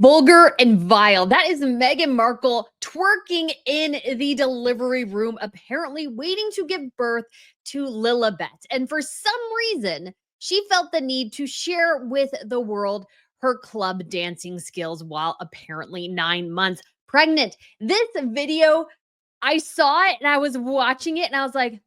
Vulgar and vile. That is Meghan Markle twerking in the delivery room, apparently waiting to give birth to Lilibet. And for some reason, she felt the need to share with the world her club dancing skills while apparently 9 months pregnant. This video, I saw it and I was watching it and I was like,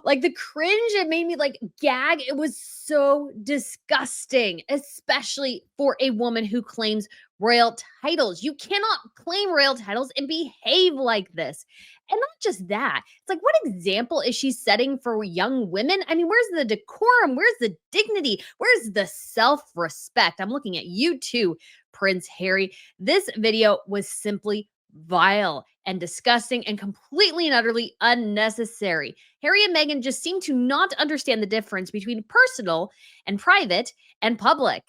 like the cringe, it made me like gag. It was so disgusting, especially for a woman who claims royal titles. You cannot claim royal titles and behave like this. And not just that, it's like, what example is she setting for young women? I mean, where's the decorum? Where's the dignity? Where's the self respect? I'm looking at you too, Prince Harry. This video was simply vile and disgusting and completely and utterly unnecessary. Harry and Meghan just seem to not understand the difference between personal and private and public.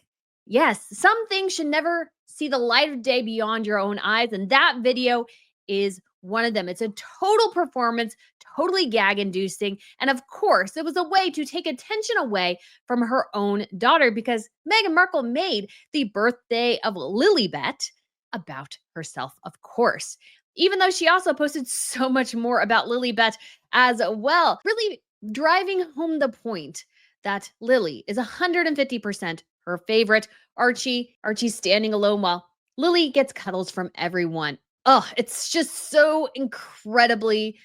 Yes, some things should never see the light of day beyond your own eyes, and that video is one of them. It's a total performance, totally gag inducing. And of course, it was a way to take attention away from her own daughter because Meghan Markle made the birthday of Lilibet about herself, of course. Even though she also posted so much more about Lilibet as well, really driving home the point that Lily is 150% her favorite. Archie's standing alone while Lily gets cuddles from everyone. Oh, it's just so incredibly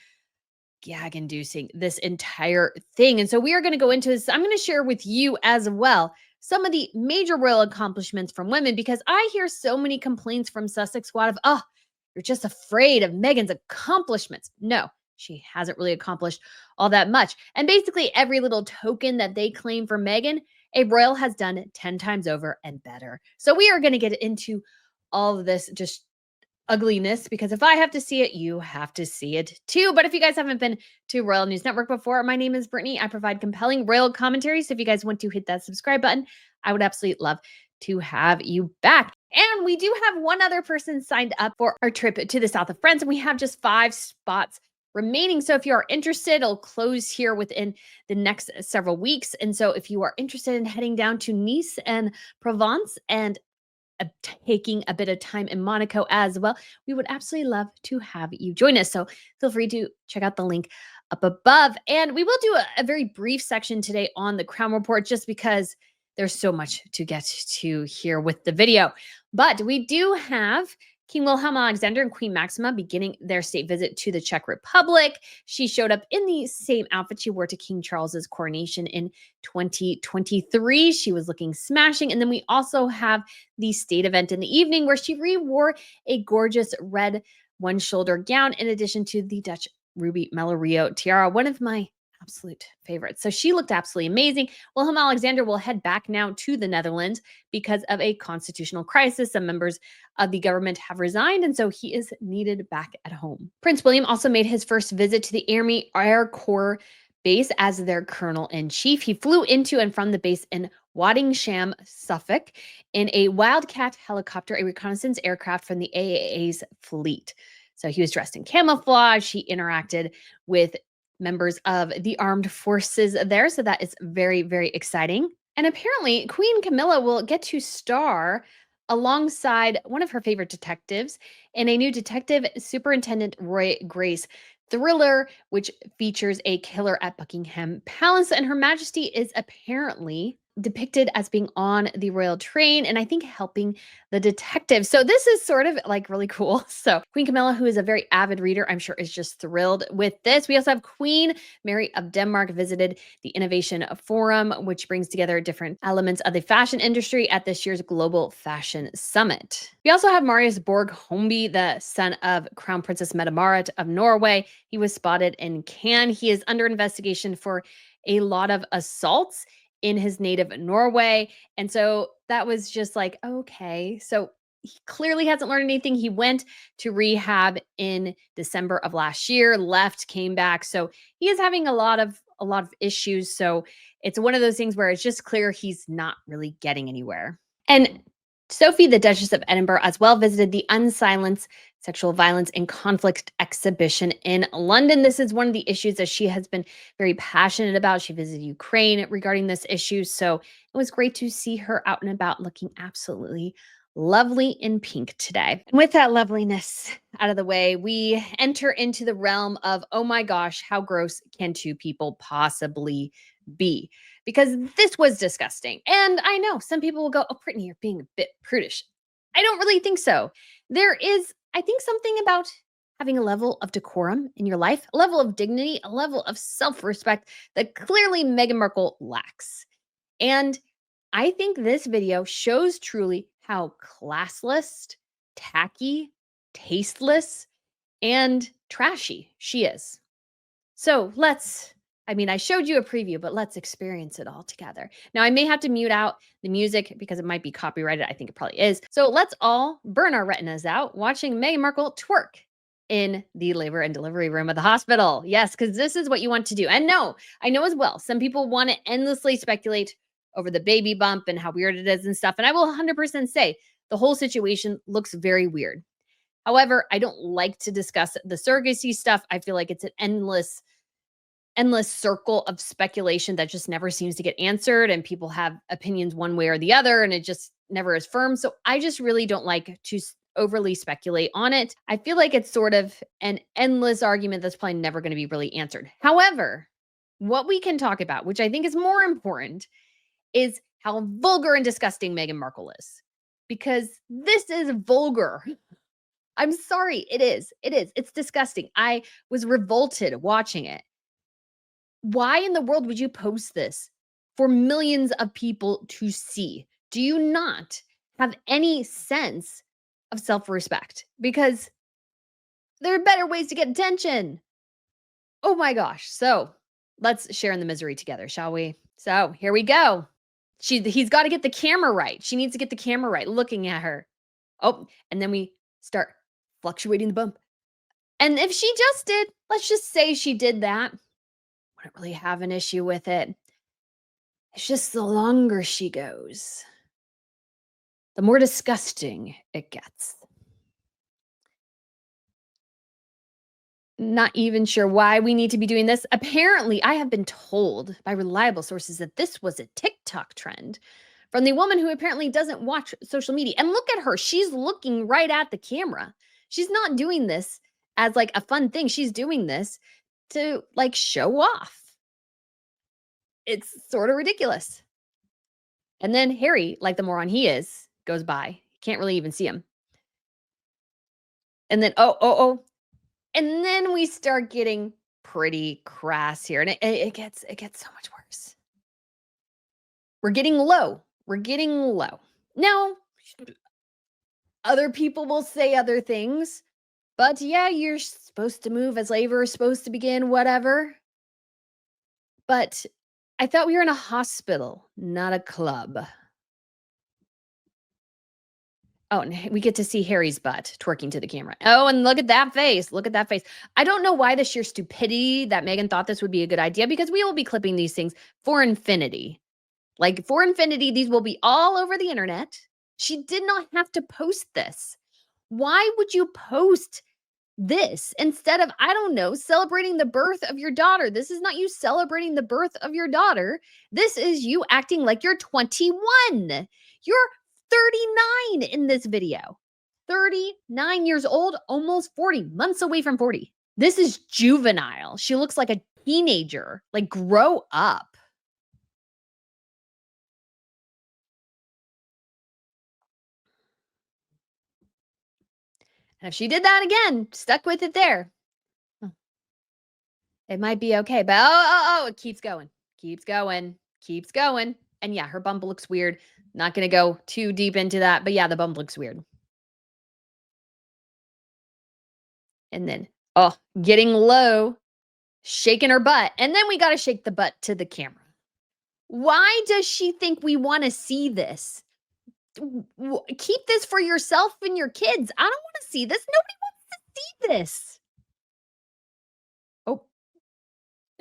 gag inducing, this entire thing. And so we are going to go into this. I'm going to share with you as well some of the major royal accomplishments from women because I hear so many complaints from Sussex Squad of, oh, you're just afraid of Meghan's accomplishments. No, she hasn't really accomplished all that much. And basically every little token that they claim for Meghan, a royal has done 10 times over and better. So we are going to get into all of this just ugliness because if I have to see it, you have to see it too. But if you guys haven't been to Royal News Network before, my name is Brittany. I provide compelling royal commentary. So if you guys want to hit that subscribe button, I would absolutely love to have you back. And we do have one other person signed up for our trip to the south of France, and we have just 5 spots remaining. So if you are interested, it'll close here within the next several weeks. And so if you are interested in heading down to Nice and Provence and taking a bit of time in Monaco as well, we would absolutely love to have you join us. So feel free to check out the link up above. And we will do a very brief section today on the Crown Report just because there's so much to get to here with the video. But we do have King Wilhelm Alexander and Queen Maxima beginning their state visit to the Czech Republic. She showed up in the same outfit she wore to King Charles's coronation in 2023. She was looking smashing. And then we also have the state event in the evening where she re-wore a gorgeous red one-shoulder gown in addition to the Dutch ruby Mellorio tiara, one of my absolute favorites. So she looked absolutely amazing. Wilhelm Alexander will head back now to the Netherlands because of a constitutional crisis. Some members of the government have resigned, and so he is needed back at home. Prince William also made his first visit to the Army Air Corps base as their colonel-in-chief. He flew into and from the base in Waddingham, Suffolk, in a Wildcat helicopter, a reconnaissance aircraft from the AAA's fleet. So he was dressed in camouflage. He interacted with members of the armed forces there. So that is very, very exciting. And apparently Queen Camilla will get to star alongside one of her favorite detectives in a new Detective Superintendent Roy Grace thriller, which features a killer at Buckingham Palace. And Her Majesty is apparently depicted as being on the royal train and I think helping the detective. So this is sort of like really cool. So Queen Camilla, who is a very avid reader, I'm sure is just thrilled with this. We also have Queen Mary of Denmark visited the Innovation Forum, which brings together different elements of the fashion industry at this year's Global Fashion Summit. We also have Marius Borg Holmby, the son of Crown Princess Mette-Marit of Norway. He was spotted in Cannes. He is under investigation for a lot of assaults in his native Norway. And so that was just like, okay. So he clearly hasn't learned anything. He went to rehab in December of last year, left, came back. So he is having a lot of issues. So it's one of those things where it's just clear he's not really getting anywhere. And Sophie, the Duchess of Edinburgh, as well, visited the Unsilenced Sexual Violence and Conflict exhibition in London. This is one of the issues that she has been very passionate about. She visited Ukraine regarding this issue. So it was great to see her out and about looking absolutely lovely in pink today. And with that loveliness out of the way, we enter into the realm of, oh my gosh, how gross can two people possibly be? Because this was disgusting. And I know some people will go, oh, Brittany, you're being a bit prudish. I don't really think so. There is, I think, something about having a level of decorum in your life, a level of dignity, a level of self respect that clearly Meghan Markle lacks. And I think this video shows truly how classless, tacky, tasteless, and trashy she is. So I showed you a preview, but let's experience it all together. Now, I may have to mute out the music because it might be copyrighted. I think it probably is. So let's all burn our retinas out watching Meghan Markle twerk in the labor and delivery room of the hospital. Yes, because this is what you want to do. And no, I know as well, some people want to endlessly speculate over the baby bump and how weird it is and stuff. And I will 100% say the whole situation looks very weird. However, I don't like to discuss the surrogacy stuff. I feel like it's an endless circle of speculation that just never seems to get answered, and people have opinions one way or the other, and it just never is firm. So I just really don't like to overly speculate on it. I feel like it's sort of an endless argument that's probably never going to be really answered. However, what we can talk about, which I think is more important, is how vulgar and disgusting Meghan Markle is. Because this is vulgar. I'm sorry, it is. It is. It's disgusting. I was revolted watching it. Why in the world would you post this for millions of people to see? Do you not have any sense of self-respect? Because there are better ways to get attention. Oh my gosh. So let's share in the misery together, shall we? So here we go. He's got to get the camera right. She needs to get the camera right, looking at her. Oh, and then we start fluctuating the bump. And if she just did, let's just say she did that, wouldn't really have an issue with it. It's just the longer she goes, the more disgusting it gets. Not even sure why we need to be doing this. Apparently, I have been told by reliable sources that this was a TikTok trend from the woman who apparently doesn't watch social media. And look at her. She's looking right at the camera. She's not doing this as like a fun thing. She's doing this to like show off. It's sort of ridiculous. And then Harry, like the moron he is, goes by. Can't really even see him. And then, oh. And then we start getting pretty crass here. And it gets so much worse. We're getting low. We're getting low. Now, other people will say other things. But yeah, you're supposed to move as labor is supposed to begin, whatever. But I thought we were in a hospital, not a club. Oh, and we get to see Harry's butt twerking to the camera. Oh, and look at that face. Look at that face. I don't know why the sheer stupidity that Meghan thought this would be a good idea, because we will be clipping these things for infinity. Like for infinity, these will be all over the internet. She did not have to post this. Why would you post this instead of, I don't know, celebrating the birth of your daughter? This is not you celebrating the birth of your daughter. This is you acting like you're 21. You're 39 in this video. 39 years old, almost 40, months away from 40. This is juvenile. She looks like a teenager. Like, grow up. And if she did that again, stuck with it there, it might be okay. But it keeps going, keeps going, keeps going. And yeah, her bump looks weird. Not going to go too deep into that, but yeah, the bump looks weird. And then, getting low, shaking her butt. And then we got to shake the butt to the camera. Why does she think we want to see this? Keep this for yourself and your kids. I don't want to see this. Nobody wants to see this. Oh,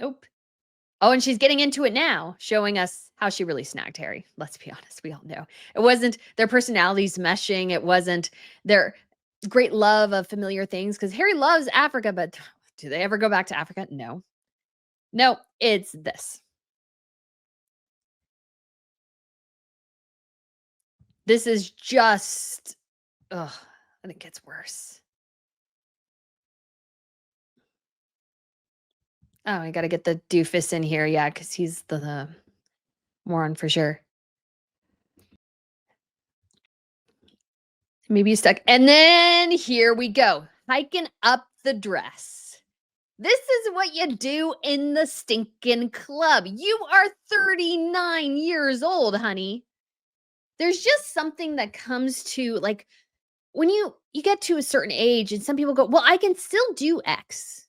nope. Oh, and she's getting into it now, showing us how she really snagged Harry. Let's be honest. We all know. It wasn't their personalities meshing. It wasn't their great love of familiar things, because Harry loves Africa, but do they ever go back to Africa? No. No, it's this. This is just, ugh, and it gets worse. Oh, I gotta get the doofus in here, yeah, because he's the moron for sure. Maybe you stuck. And then here we go, hiking up the dress. This is what you do in the stinking club. You are 39 years old, honey. There's just something that comes to, like, when you get to a certain age and some people go, "Well, I can still do X."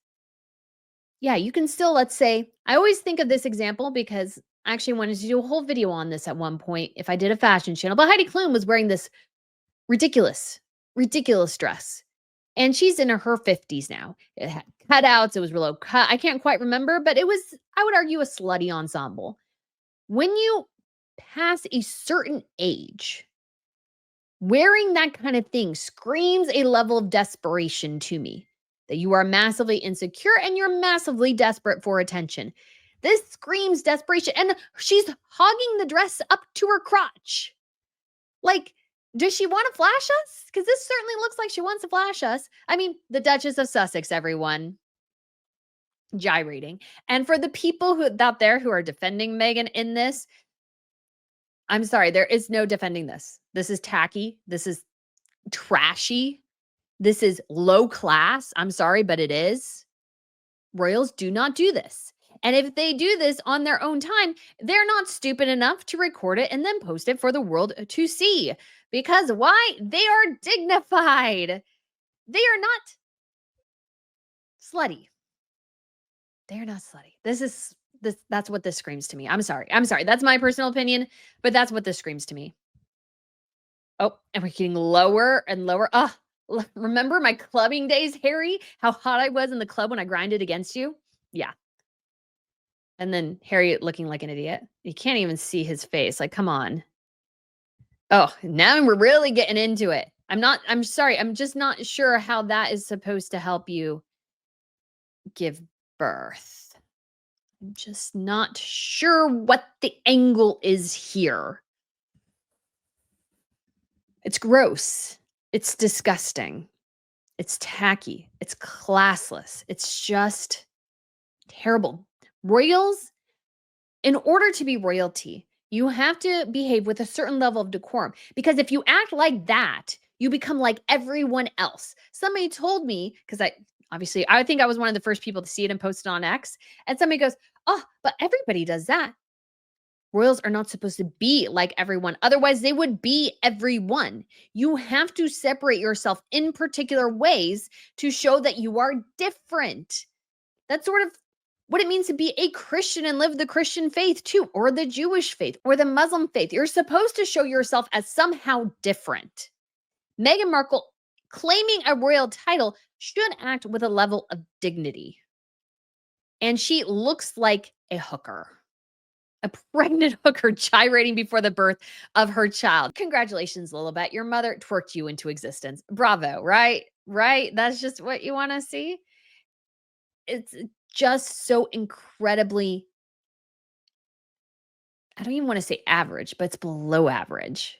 Yeah, you can still, let's say, I always think of this example because I actually wanted to do a whole video on this at one point if I did a fashion channel. But Heidi Klum was wearing this ridiculous, ridiculous dress. And she's in her 50s now. It had cutouts, it was real low cut. I can't quite remember, but it was, I would argue, a slutty ensemble. When you pass a certain age, wearing that kind of thing screams a level of desperation to me, that you are massively insecure and you're massively desperate for attention. This screams desperation. And she's hogging the dress up to her crotch. Like, does she want to flash us? Because this certainly looks like she wants to flash us. I mean, the Duchess of Sussex, everyone, gyrating. And for the people who out there who are defending Meghan in this, I'm sorry, there is no defending this. This is tacky. This is trashy. This is low class. I'm sorry, but it is. Royals do not do this. And if they do this on their own time, they're not stupid enough to record it and then post it for the world to see. Because why? They are dignified. They are not slutty. They're not slutty. That's what this screams to me. I'm sorry. I'm sorry. That's my personal opinion, but that's what this screams to me. Oh, and we're getting lower and lower. Remember my clubbing days, Harry? How hot I was in the club when I grinded against you? Yeah. And then Harry looking like an idiot. You can't even see his face. Like, come on. Oh, now we're really getting into it. I'm sorry. I'm just not sure how that is supposed to help you give birth. I'm just not sure what the angle is here. It's gross. It's disgusting. It's tacky. It's classless. It's just terrible. Royals, in order to be royalty, you have to behave with a certain level of decorum. Because if you act like that, you become like everyone else. Somebody told me, because I think I was one of the first people to see it and post it on X. And somebody goes, "Oh, but everybody does that." Royals are not supposed to be like everyone. Otherwise, they would be everyone. You have to separate yourself in particular ways to show that you are different. That's sort of what it means to be a Christian and live the Christian faith too, or the Jewish faith, or the Muslim faith. You're supposed to show yourself as somehow different. Meghan Markle, claiming a royal title, should act with a level of dignity. And she looks like a hooker. A pregnant hooker gyrating before the birth of her child. Congratulations, Lilibet. Your mother twerked you into existence. Bravo, right? Right? That's just what you want to see. It's just so incredibly, I don't even want to say average, but it's below average.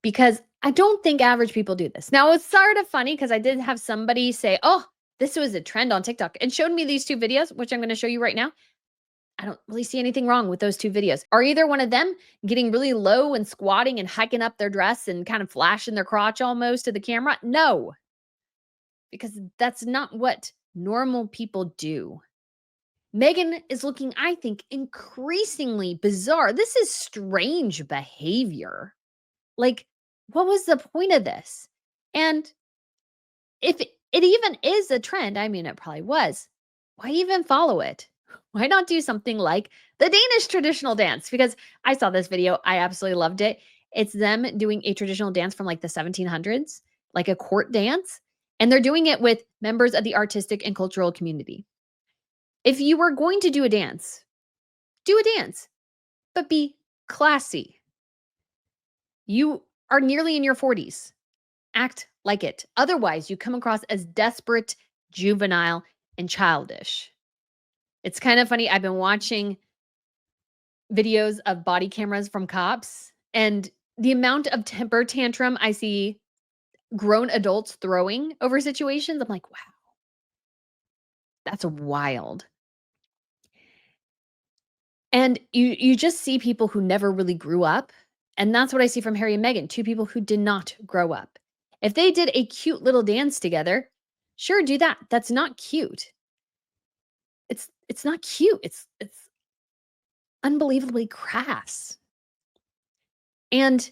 Because I don't think average people do this. Now, it's sort of funny because I did have somebody say, "Oh, this was a trend on TikTok," and showed me these two videos, which I'm going to show you right now. I don't really see anything wrong with those two videos. Are either one of them getting really low and squatting and hiking up their dress and kind of flashing their crotch almost to the camera? No, because that's not what normal people do. Meghan is looking, I think, increasingly bizarre. This is strange behavior. Like, what was the point of this? And if it even is a trend, I mean, it probably was, why even follow it? Why not do something like the Danish traditional dance? Because I saw this video, I absolutely loved it. It's them doing a traditional dance from like the 1700s, like a court dance, and they're doing it with members of the artistic and cultural community. If you were going to do a dance, but be classy. You are nearly in your 40s. Act like it. Otherwise, you come across as desperate, juvenile, and childish. It's kind of funny. I've been watching videos of body cameras from cops, and The amount of temper tantrum I see grown adults throwing over situations, I'm like, "Wow, that's wild." And you just see people who never really grew up, and that's what I see from Harry and Meghan, 2 people who did not grow up. If they did a cute little dance together, sure, do that. That's not cute. It's not cute. It's unbelievably crass. And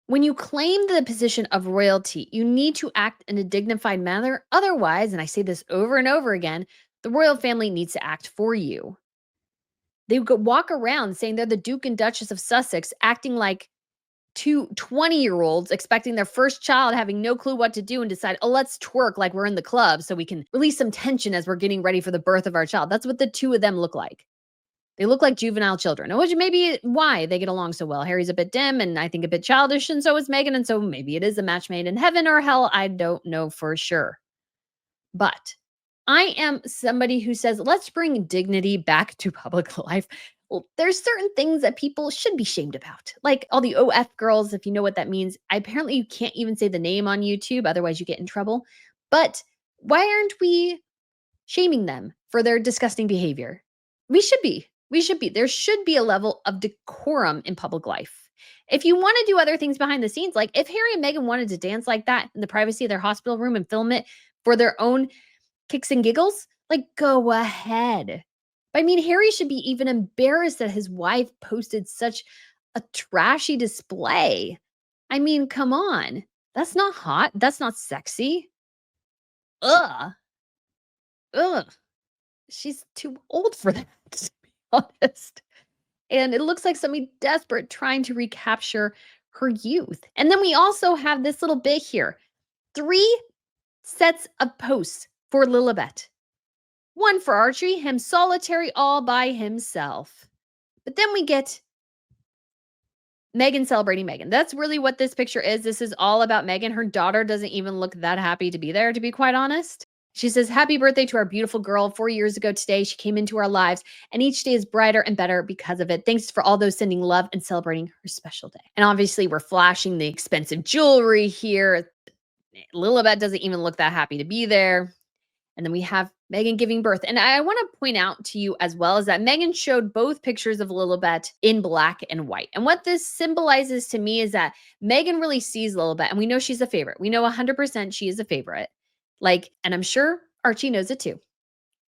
when you claim the position of royalty, you need to act in a dignified manner. Otherwise, and I say this over and over again, the royal family needs to act for you. They walk around saying they're the Duke and Duchess of Sussex, acting like 2 20-year-olds expecting their first child, having no clue what to do, and decide, oh, let's twerk like we're in the club so we can release some tension as we're getting ready for the birth of our child. That's what the 2 of them look like. They look like juvenile children, which maybe why they get along so well. Harry's a bit dim and I think a bit childish, and so is Meghan. And so maybe it is a match made in heaven or hell. I don't know for sure. But I am somebody who says, let's bring dignity back to public life. Well, there's certain things that people should be shamed about, like all the OF girls, if you know what that means. Apparently, you can't even say the name on YouTube, otherwise, you get in trouble. But why aren't we shaming them for their disgusting behavior? We should be. We should be. There should be a level of decorum in public life. If you want to do other things behind the scenes, like if Harry and Meghan wanted to dance like that in the privacy of their hospital room and film it for their own kicks and giggles, like go ahead. But I mean, Harry should be even embarrassed that his wife posted such a trashy display. I mean, come on. That's not hot. That's not sexy. Ugh. Ugh. She's too old for that, to be honest. And it looks like somebody desperate trying to recapture her youth. And then we also have this little bit here, 3 sets of posts for Lilibet. One for Archie, him solitary all by himself. But then we get Meghan celebrating Meghan. That's really what this picture is. This is all about Meghan. Her daughter doesn't even look that happy to be there, to be quite honest. She says, happy birthday to our beautiful girl. 4 years ago today, she came into our lives, and each day is brighter and better because of it. Thanks for all those sending love and celebrating her special day. And obviously, we're flashing the expensive jewelry here. Lilibet doesn't even look that happy to be there. And then we have Meghan giving birth. And I want to point out to you as well is that Meghan showed both pictures of Lilibet in black and white. And what this symbolizes to me is that Meghan really sees Lilibet, and we know she's a favorite. We know 100% she is a favorite. Like, and I'm sure Archie knows it too.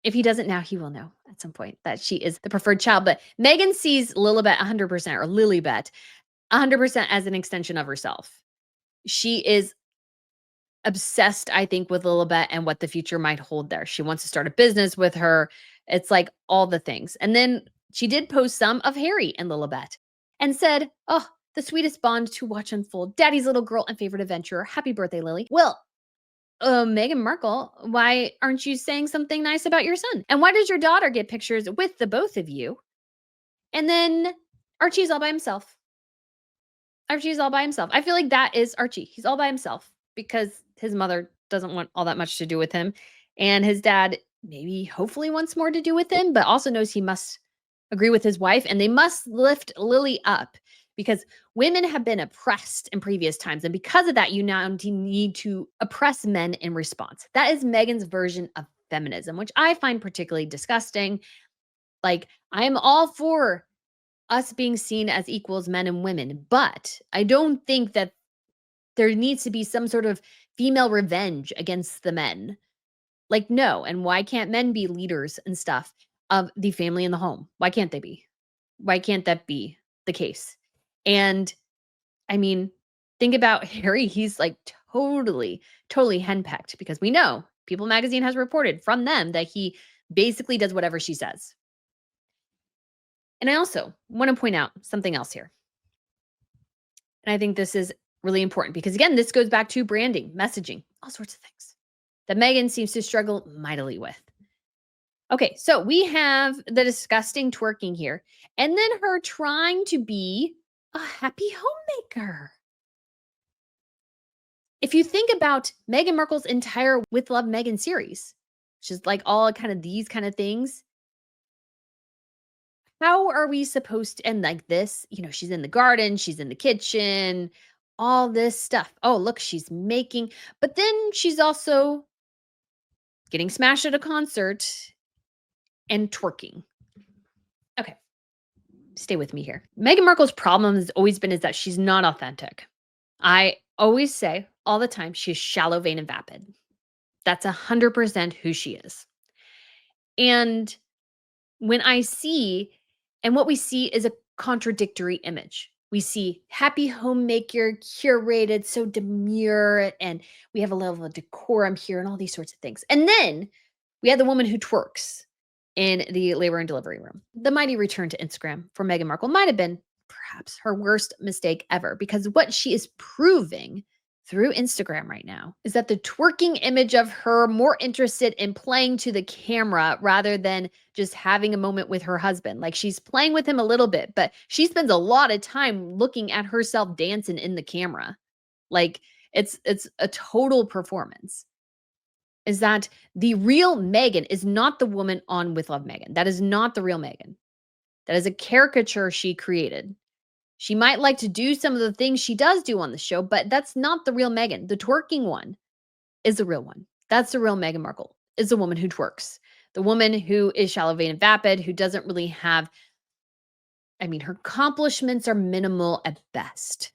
If he doesn't now, he will know at some point that she is the preferred child. But Meghan sees Lilibet 100% or Lilibet 100% as an extension of herself. She is obsessed, I think, with Lilibet and what the future might hold there. She wants to start a business with her. It's like all the things. And then she did post some of Harry and Lilibet and said, oh, the sweetest bond to watch unfold. Daddy's little girl and favorite adventurer. Happy birthday, Lily. Well, Meghan Markle, why aren't you saying something nice about your son? And why does your daughter get pictures with the both of you? And then Archie's all by himself. Archie's all by himself. I feel like that is Archie. He's all by himself because his mother doesn't want all that much to do with him. And his dad maybe hopefully wants more to do with him, but also knows he must agree with his wife and they must lift Lily up because women have been oppressed in previous times. And because of that, you now need to oppress men in response. That is Meghan's version of feminism, which I find particularly disgusting. Like, I'm all for us being seen as equals, men and women, but I don't think that there needs to be some sort of female revenge against the men. Like, no. And why can't men be leaders and stuff of the family and the home? Why can't they be? Why can't that be the case? And I mean, think about Harry. He's like totally henpecked because we know People Magazine has reported from them that he basically does whatever she says. And I also want to point out something else here. And I think this is really important because, again, this goes back to branding, messaging, all sorts of things that Meghan seems to struggle mightily with. Okay, so we have the disgusting twerking here, and then her trying to be a happy homemaker. If you think about Meghan Markle's entire With Love Meghan series, which is like all kind of these kind of things, How are we supposed to end like this? She's in the garden, she's in the kitchen, all this stuff. Oh, look, she's making, but then she's also getting smashed at a concert and twerking. Okay, stay with me here. Meghan Markle's problem has always been is that she's not authentic. I always say all the time she's shallow, vain, and vapid. That's 100% who she is. And when I see, and what we see is a contradictory image. We see happy homemaker, curated, so demure, and we have a level of decorum here and all these sorts of things. And then we have the woman who twerks in the labor and delivery room. The mighty return to Instagram for Meghan Markle might have been perhaps her worst mistake ever, because what she is proving through Instagram right now is that the twerking image of her more interested in playing to the camera rather than just having a moment with her husband. Like, she's playing with him a little bit, but she spends a lot of time looking at herself dancing in the camera. Like, it's a total performance. Is that the real Meghan is not the woman on With Love Meghan. That is not the real Meghan. That is a caricature she created. She might like to do some of the things she does do on the show, but that's not the real Meghan. The twerking one is the real one. That's the real Meghan Markle, is the woman who twerks. The woman who is shallow, vain, and vapid, who doesn't really have, her accomplishments are minimal at best.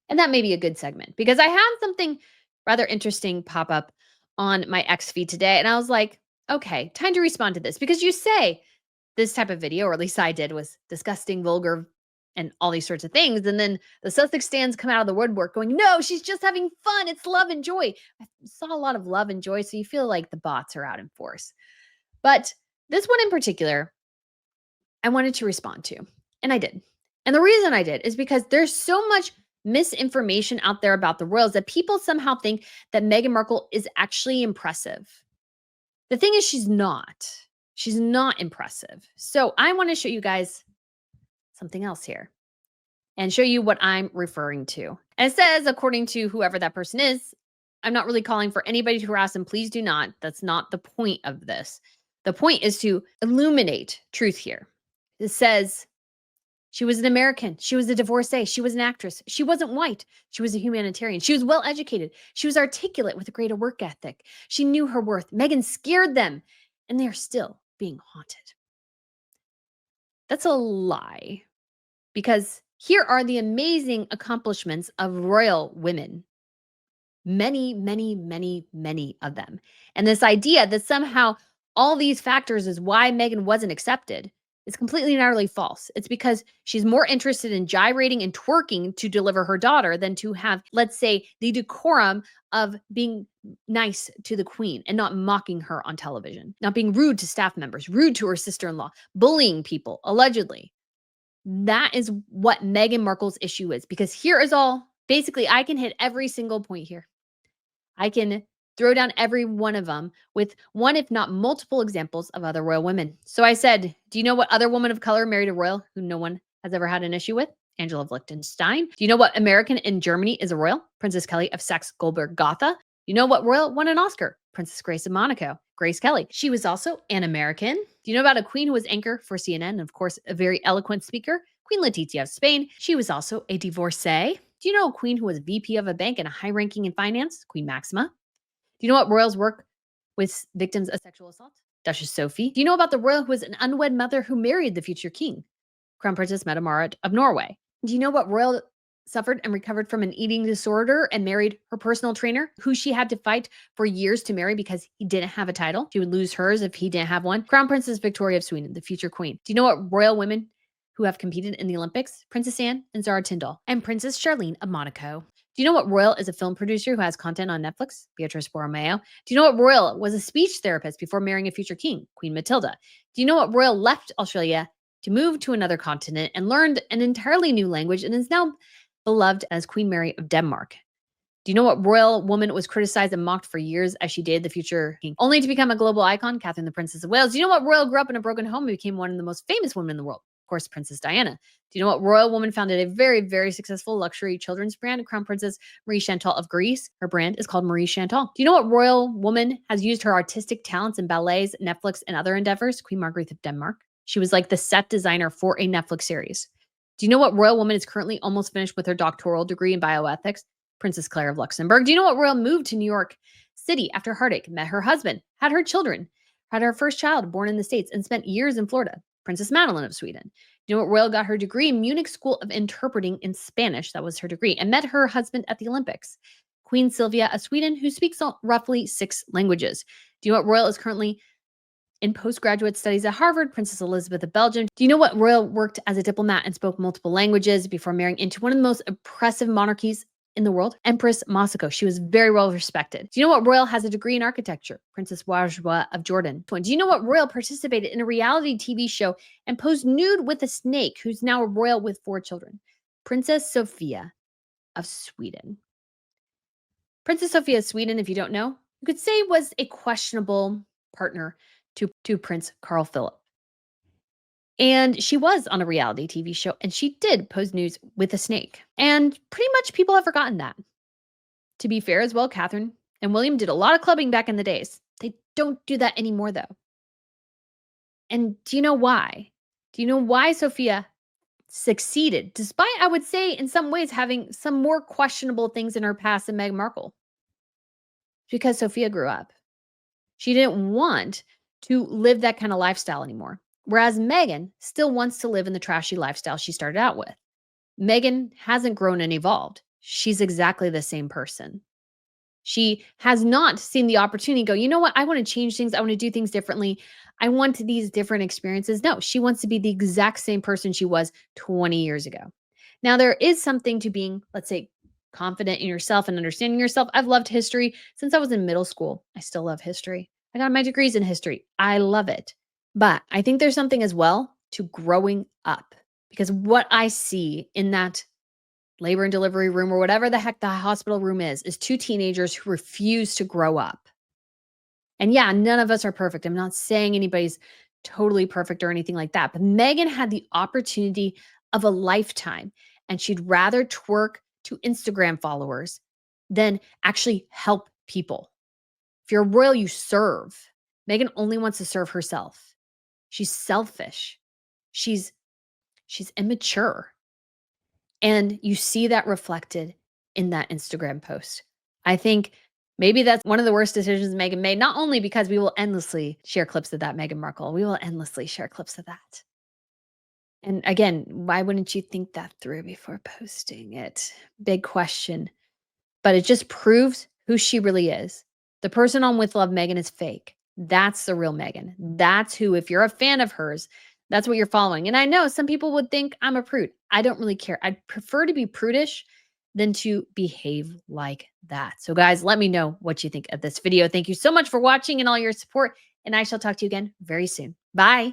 And that may be a good segment, because I had something rather interesting pop up on my X feed today. And I was like, okay, time to respond to this, because you say this type of video, or at least I did, was disgusting, vulgar, and all these sorts of things. And then the Sussex stands come out of the woodwork going, no, she's just having fun. It's love and joy. I saw a lot of love and joy. So you feel like the bots are out in force. But this one in particular, I wanted to respond to. And I did. And the reason I did is because there's so much misinformation out there about the royals that people somehow think that Meghan Markle is actually impressive. The thing is, she's not. She's not impressive. So I want to show you guys something else here and show you what I'm referring to. And it says, according to whoever that person is, I'm not really calling for anybody to harass them. Please do not. That's not the point of this. The point is to illuminate truth here. It says, she was an American. She was a divorcee. She was an actress. She wasn't white. She was a humanitarian. She was well educated. She was articulate with a greater work ethic. She knew her worth. Meghan scared them, and they are still being haunted. That's a lie, because here are the amazing accomplishments of royal women. Many, many, many, many of them. And this idea that somehow all these factors is why Meghan wasn't accepted is completely and utterly false. It's because she's more interested in gyrating and twerking to deliver her daughter than to have, let's say, the decorum of being nice to the queen and not mocking her on television, not being rude to staff members, rude to her sister-in-law, bullying people, allegedly. That is what Meghan Markle's issue is, because here is all, basically, I can hit every single point here. I can throw down every one of them with one, if not multiple, examples of other royal women. So I said, do you know what other woman of color married a royal who no one has ever had an issue with? Angela of Liechtenstein. Do you know what American in Germany is a royal? Princess Kelly of Saxe-Coburg-Gotha. You know what royal won an Oscar? Princess Grace of Monaco. Grace Kelly. She was also an American. Do you know about a queen who was anchor for CNN and, of course, a very eloquent speaker? Queen Letizia of Spain. She was also a divorcee. Do you know a queen who was VP of a bank and a high ranking in finance? Queen Maxima. Do you know what royals work with victims of sexual assault? Duchess Sophie. Do you know about the royal who was an unwed mother who married the future king? Crown Princess Mette Marit of Norway. Do you know what royal suffered and recovered from an eating disorder and married her personal trainer, who she had to fight for years to marry because he didn't have a title? She would lose hers if he didn't have one. Crown Princess Victoria of Sweden, the future queen. Do you know what royal women who have competed in the Olympics? Princess Anne and Zara Tindall, and Princess Charlene of Monaco. Do you know what royal is a film producer who has content on Netflix? Beatrice Borromeo. Do you know what royal was a speech therapist before marrying a future king? Queen Matilda. Do you know what royal left Australia to move to another continent and learned an entirely new language and is now beloved as Queen Mary of Denmark? Do you know what royal woman was criticized and mocked for years as she dated the future king, only to become a global icon? Catherine, the Princess of Wales. Do you know what royal grew up in a broken home and became one of the most famous women in the world? Of course, Princess Diana. Do you know what royal woman founded a very, very successful luxury children's brand? Crown Princess Marie Chantal of Greece. Her brand is called Marie Chantal. Do you know what royal woman has used her artistic talents in ballets, Netflix, and other endeavors? Queen Margaret of Denmark. She was like the set designer for a Netflix series. Do you know what royal woman is currently almost finished with her doctoral degree in bioethics? Princess Claire of Luxembourg. Do you know what royal moved to New York City after heartache, met her husband, had her children, had her first child born in the States, and spent years in Florida? Princess Madeline of Sweden. Do you know what royal got her degree in Munich School of Interpreting in Spanish? That was her degree, and met her husband at the Olympics. Queen Sylvia of Sweden, who speaks roughly 6 languages. Do you know what royal is currently in postgraduate studies at Harvard? Princess Elizabeth of Belgium. Do you know what royal worked as a diplomat and spoke multiple languages before marrying into one of the most oppressive monarchies in the world? Empress Masako. She was very well respected. Do you know what royal has a degree in architecture? Princess Wajwa of Jordan. Do you know what royal participated in a reality TV show and posed nude with a snake, who's now a royal with 4 children? Princess Sophia of Sweden. Princess Sophia of Sweden, if you don't know, you could say was a questionable partner to Prince Carl Philip. And she was on a reality TV show, and she did pose nudes with a snake. And pretty much people have forgotten that. To be fair as well, Catherine and William did a lot of clubbing back in the days. They don't do that anymore, though. And do you know why? Do you know why Sophia succeeded, despite, I would say, in some ways, having some more questionable things in her past than Meghan Markle? Because Sophia grew up. She didn't want to live that kind of lifestyle anymore. Whereas Meghan still wants to live in the trashy lifestyle she started out with. Meghan hasn't grown and evolved. She's exactly the same person. She has not seen the opportunity to go, you know what? I want to change things. I want to do things differently. I want these different experiences. No, she wants to be the exact same person she was 20 years ago. Now, there is something to being, let's say, confident in yourself and understanding yourself. I've loved history since I was in middle school. I still love history. I got my degrees in history. I love it. But I think there's something as well to growing up, because what I see in that labor and delivery room, or whatever the heck the hospital room is 2 teenagers who refuse to grow up. And yeah, none of us are perfect. I'm not saying anybody's totally perfect or anything like that. But Meghan had the opportunity of a lifetime, and she'd rather twerk to Instagram followers than actually help people. If you're a royal, you serve. Meghan only wants to serve herself. She's selfish. She's immature. And you see that reflected in that Instagram post. I think maybe that's one of the worst decisions Meghan made, not only because we will endlessly share clips of that, Meghan Markle. We will endlessly share clips of that. And again, why wouldn't you think that through before posting it? Big question. But it just proves who she really is. The person on With Love Meghan is fake. That's the real Meghan. That's who, if you're a fan of hers, that's what you're following. And I know some people would think I'm a prude. I don't really care. I'd prefer to be prudish than to behave like that. So guys, let me know what you think of this video. Thank you so much for watching and all your support. And I shall talk to you again very soon. Bye.